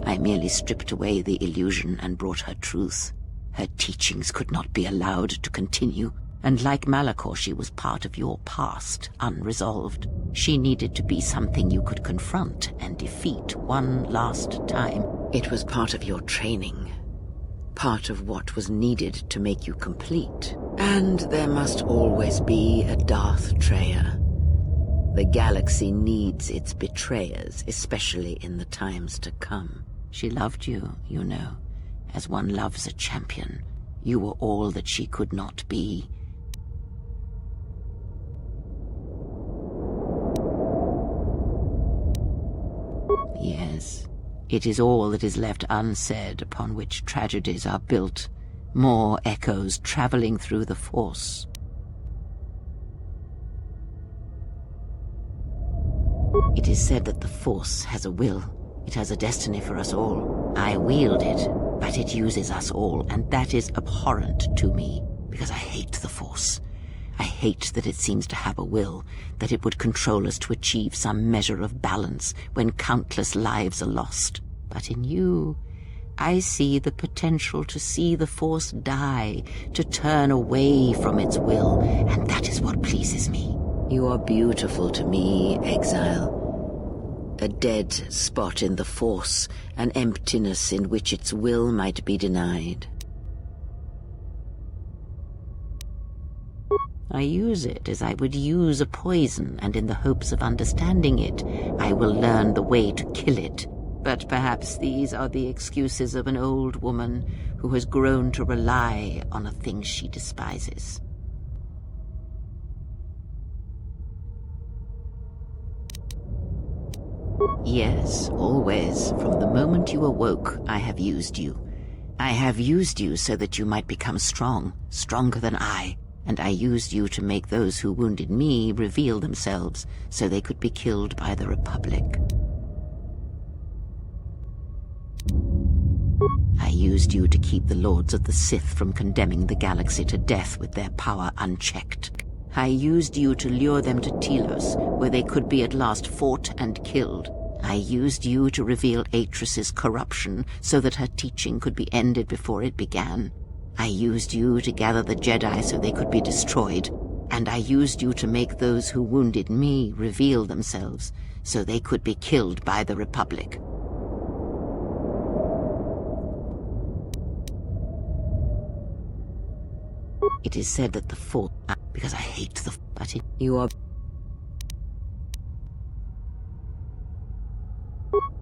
I merely stripped away the illusion and brought her truth. Her teachings could not be allowed to continue. And like Malachor, she was part of your past, unresolved. She needed to be something you could confront and defeat one last time. It was part of your training, part of what was needed to make you complete. And there must always be a Darth Traya. The galaxy needs its betrayers, especially in the times to come. She loved you, you know, as one loves a champion. You were all that she could not be. Yes, it is all that is left unsaid upon which tragedies are built. More echoes traveling through the Force. It is said that the Force has a will. It has a destiny for us all. I wield it, but it uses us all, and that is abhorrent to me, because I hate the Force. I hate that it seems to have a will, that it would control us to achieve some measure of balance when countless lives are lost. But in you, I see the potential to see the Force die, to turn away from its will, and that is what pleases me. You are beautiful to me, Exile. A dead spot in the Force, an emptiness in which its will might be denied. I use it as I would use a poison, and in the hopes of understanding it, I will learn the way to kill it. But perhaps these are the excuses of an old woman who has grown to rely on a thing she despises. Yes, always. From the moment you awoke, I have used you. I have used you so that you might become strong, stronger than I. And I used you to make those who wounded me reveal themselves, so they could be killed by the Republic. I used you to keep the Lords of the Sith from condemning the galaxy to death with their power unchecked. I used you to lure them to Telos, where they could be at last fought and killed. I used you to reveal Atris's corruption, so that her teaching could be ended before it began. I used you to gather the Jedi so they could be destroyed, and I used you to make those who wounded me reveal themselves, so they could be killed by the Republic. It is said that the Force, because I hate the... but you are...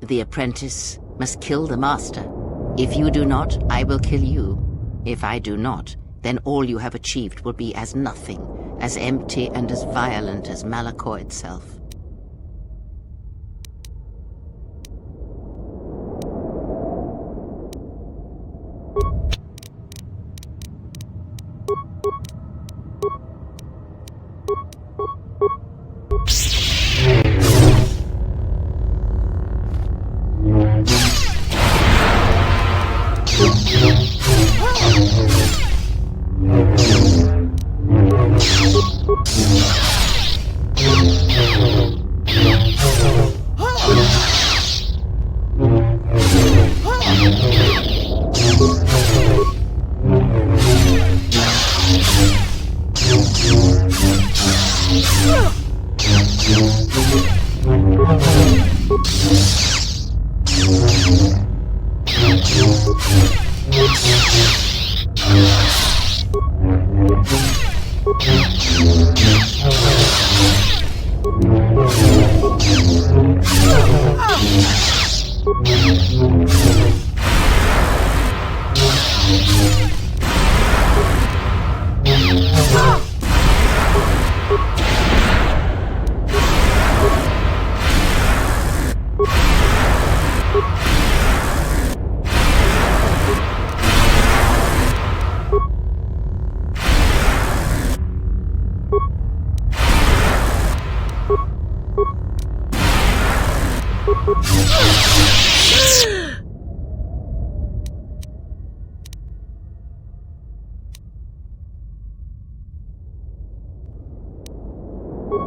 The apprentice must kill the master. If you do not, I will kill you. If I do not, then all you have achieved will be as nothing, as empty and as violent as Malachor itself.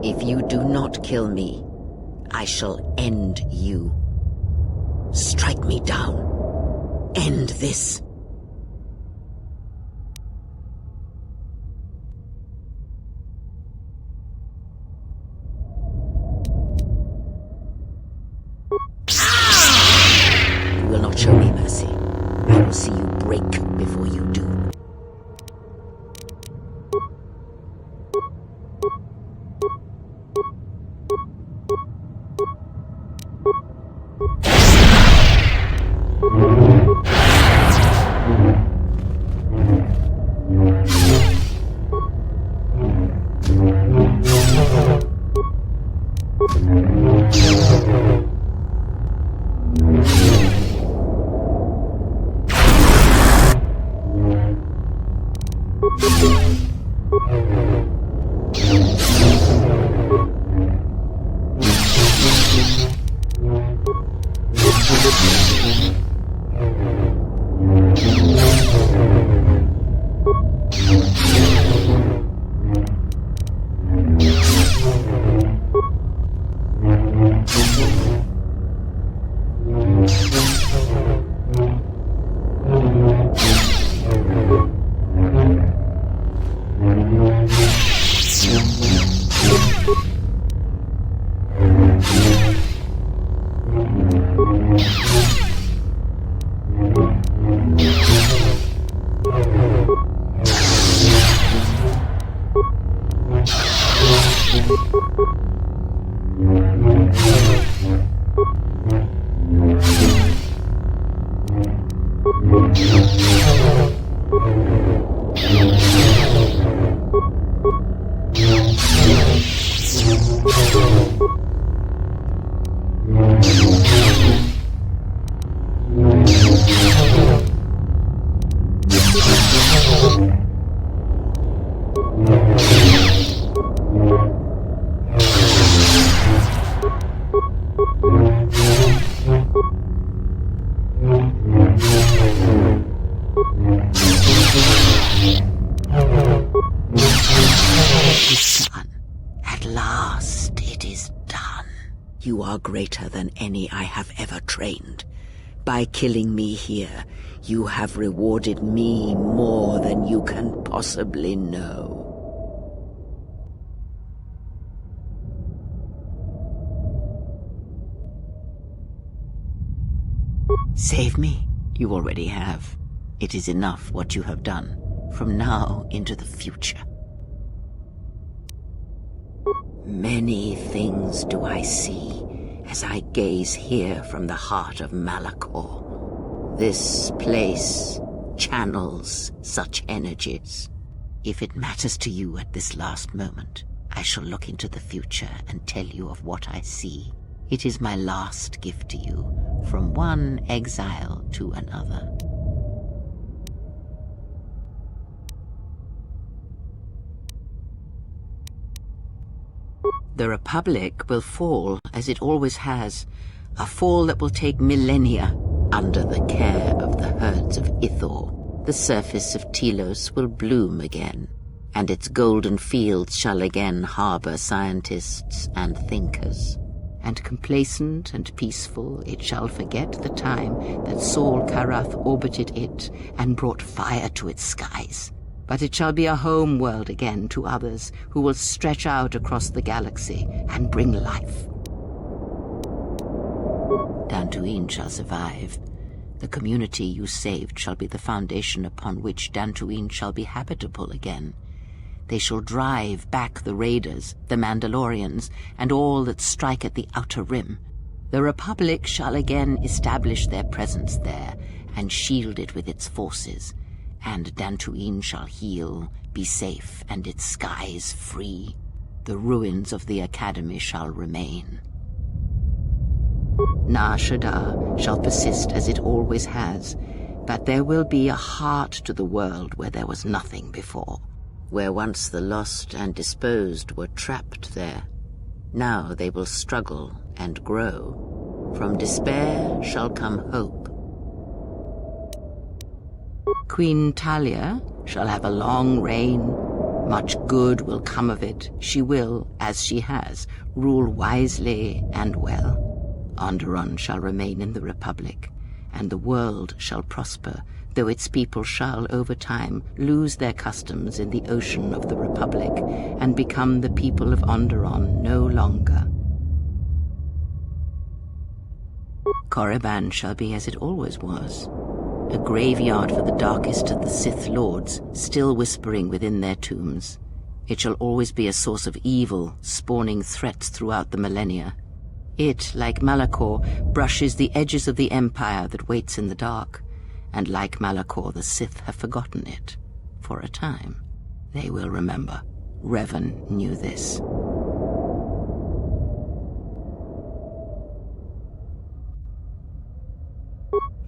If you do not kill me, I shall end you. Strike me down. End this. You will not show me mercy. I will see you break before you do. You are greater than any I have ever trained. By killing me here, you have rewarded me more than you can possibly know. Save me? You already have. It is enough what you have done, from now into the future. Many things do I see as I gaze here from the heart of Malachor. This place channels such energies. If it matters to you at this last moment, I shall look into the future and tell you of what I see. It is my last gift to you, from one exile to another. The Republic will fall, as it always has, a fall that will take millennia. Under the care of the herds of Ithor, the surface of Telos will bloom again, and its golden fields shall again harbor scientists and thinkers. And complacent and peaceful, it shall forget the time that Saul Karath orbited it and brought fire to its skies. But it shall be a home world again to others who will stretch out across the galaxy and bring life. Dantooine shall survive. The community you saved shall be the foundation upon which Dantooine shall be habitable again. They shall drive back the raiders, the Mandalorians, and all that strike at the Outer Rim. The Republic shall again establish their presence there and shield it with its forces, and Dantooine shall heal, be safe, and its skies free. The ruins of the Academy shall remain. Nar Shaddaa shall persist as it always has, but there will be a heart to the world where there was nothing before, where once the lost and disposed were trapped there. Now they will struggle and grow. From despair shall come hope. Queen Talia shall have a long reign. Much good will come of it. She will, as she has, rule wisely and well. Onderon shall remain in the Republic, and the world shall prosper, though its people shall, over time, lose their customs in the ocean of the Republic, and become the people of Onderon no longer. Korriban shall be as it always was, a graveyard for the darkest of the Sith Lords, still whispering within their tombs. It shall always be a source of evil, spawning threats throughout the millennia. It, like Malachor, brushes the edges of the Empire that waits in the dark, and like Malachor, the Sith have forgotten it. For a time. They will remember. Revan knew this.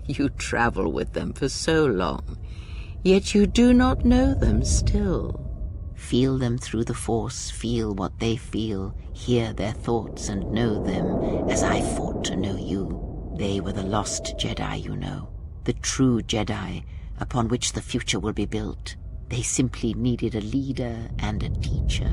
You travel with them for so long, yet you do not know them still. Feel them through the Force, feel what they feel, hear their thoughts and know them as I fought to know you. They were the lost Jedi, you know, the true Jedi upon which the future will be built. They simply needed a leader and a teacher.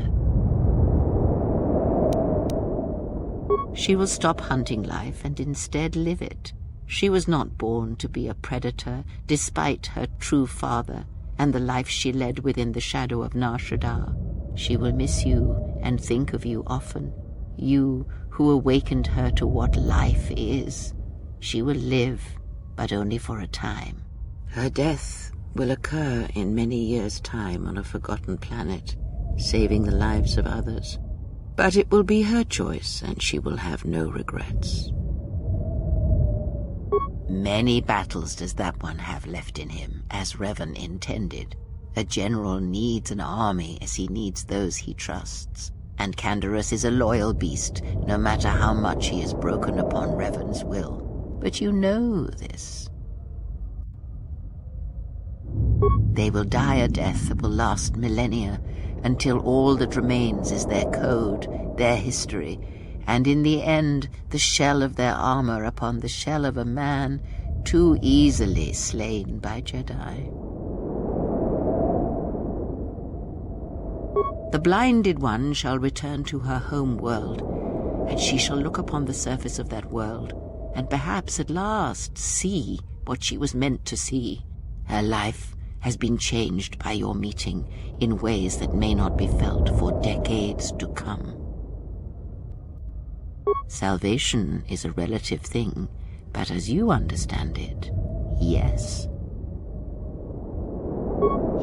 She will stop hunting life and instead live it. She was not born to be a predator, despite her true father and the life she led within the shadow of Nar Shaddaa. She will miss you and think of you often, you who awakened her to what life is. She will live, but only for a time. Her death will occur in many years' time on a forgotten planet, saving the lives of others. But it will be her choice, and she will have no regrets. Many battles does that one have left in him, as Revan intended. A general needs an army as he needs those he trusts, and Canderous is a loyal beast, no matter how much he is broken upon Revan's will. But you know this. They will die a death that will last millennia, until all that remains is their code, their history, and in the end the shell of their armor upon the shell of a man too easily slain by Jedi. The blinded one shall return to her home world, and she shall look upon the surface of that world, and perhaps at last see what she was meant to see. Her life has been changed by your meeting in ways that may not be felt for decades to come. Salvation is a relative thing, but as you understand it, yes.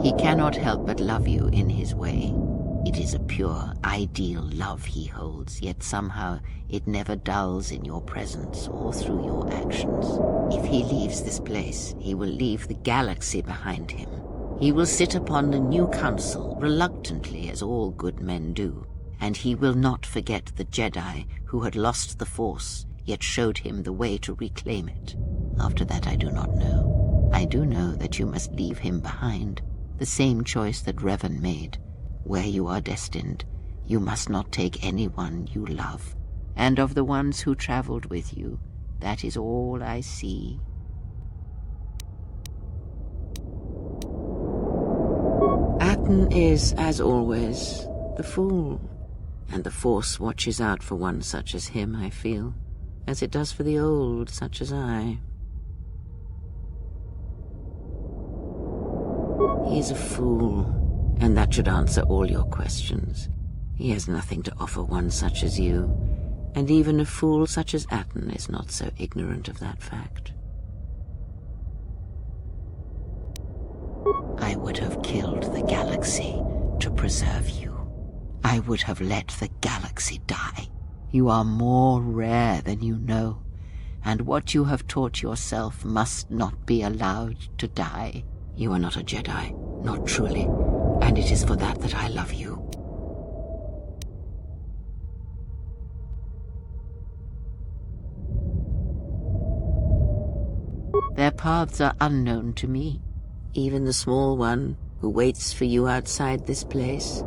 He cannot help but love you in his way. It is a pure, ideal love he holds, yet somehow it never dulls in your presence or through your actions. If he leaves this place, he will leave the galaxy behind him. He will sit upon the new council, reluctantly as all good men do, and he will not forget the Jedi who had lost the Force, yet showed him the way to reclaim it. After that I do not know. I do know that you must leave him behind, the same choice that Revan made. Where you are destined, you must not take anyone you love. And of the ones who traveled with you, that is all I see. Atten is, as always, the fool. And the Force watches out for one such as him, I feel, as it does for the old such as I. He is a fool, and that should answer all your questions. He has nothing to offer one such as you, and even a fool such as Atten is not so ignorant of that fact. I would have killed the galaxy to preserve you. I would have let the galaxy die. You are more rare than you know, and what you have taught yourself must not be allowed to die. You are not a Jedi, not truly, and it is for that that I love you. Their paths are unknown to me, even the small one who waits for you outside this place.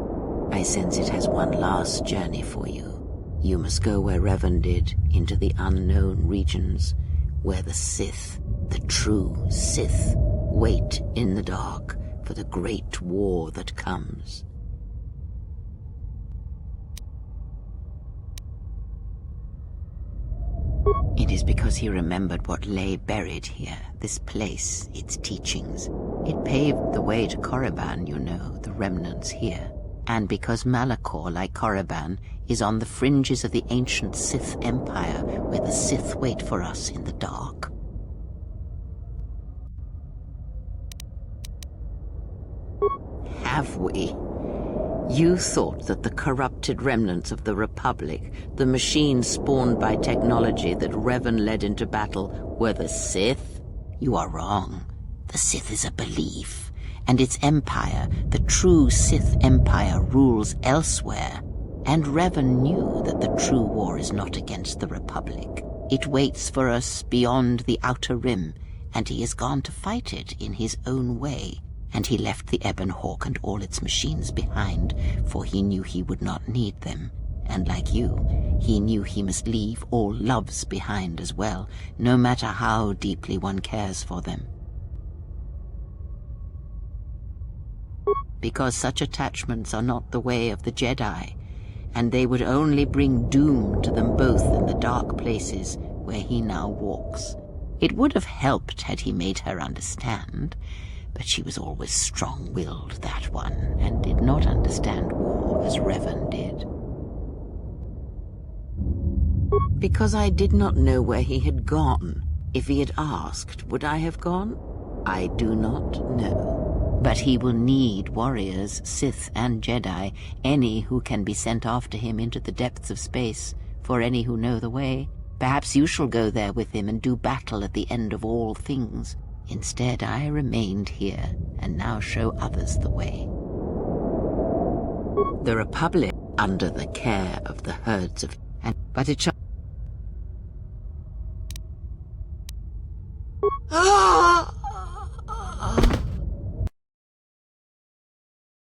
I sense it has one last journey for you. You must go where Revan did, into the unknown regions, where the Sith, the true Sith, wait in the dark for the great war that comes. It is because he remembered what lay buried here, this place, its teachings. It paved the way to Korriban, you know, the remnants here. And because Malachor, like Korriban, is on the fringes of the ancient Sith Empire, where the Sith wait for us in the dark. Have we? You thought that the corrupted remnants of the Republic, the machines spawned by technology that Revan led into battle, were the Sith? You are wrong. The Sith is a belief, and its empire, the true Sith Empire, rules elsewhere. And Revan knew that the true war is not against the Republic. It waits for us beyond the Outer Rim, and he has gone to fight it in his own way. And he left the Ebon Hawk and all its machines behind, for he knew he would not need them. And like you, he knew he must leave all loves behind as well, no matter how deeply one cares for them. Because such attachments are not the way of the Jedi, and they would only bring doom to them both in the dark places where he now walks. It would have helped had he made her understand, but she was always strong-willed, that one, and did not understand war as Revan did. Because I did not know where he had gone. If he had asked, would I have gone? I do not know. But he will need warriors, Sith and Jedi, any who can be sent after him into the depths of space, for any who know the way. Perhaps you shall go there with him and do battle at the end of all things. Instead, I remained here, and now show others the way. The Republic, under the care of the herds of... But it shall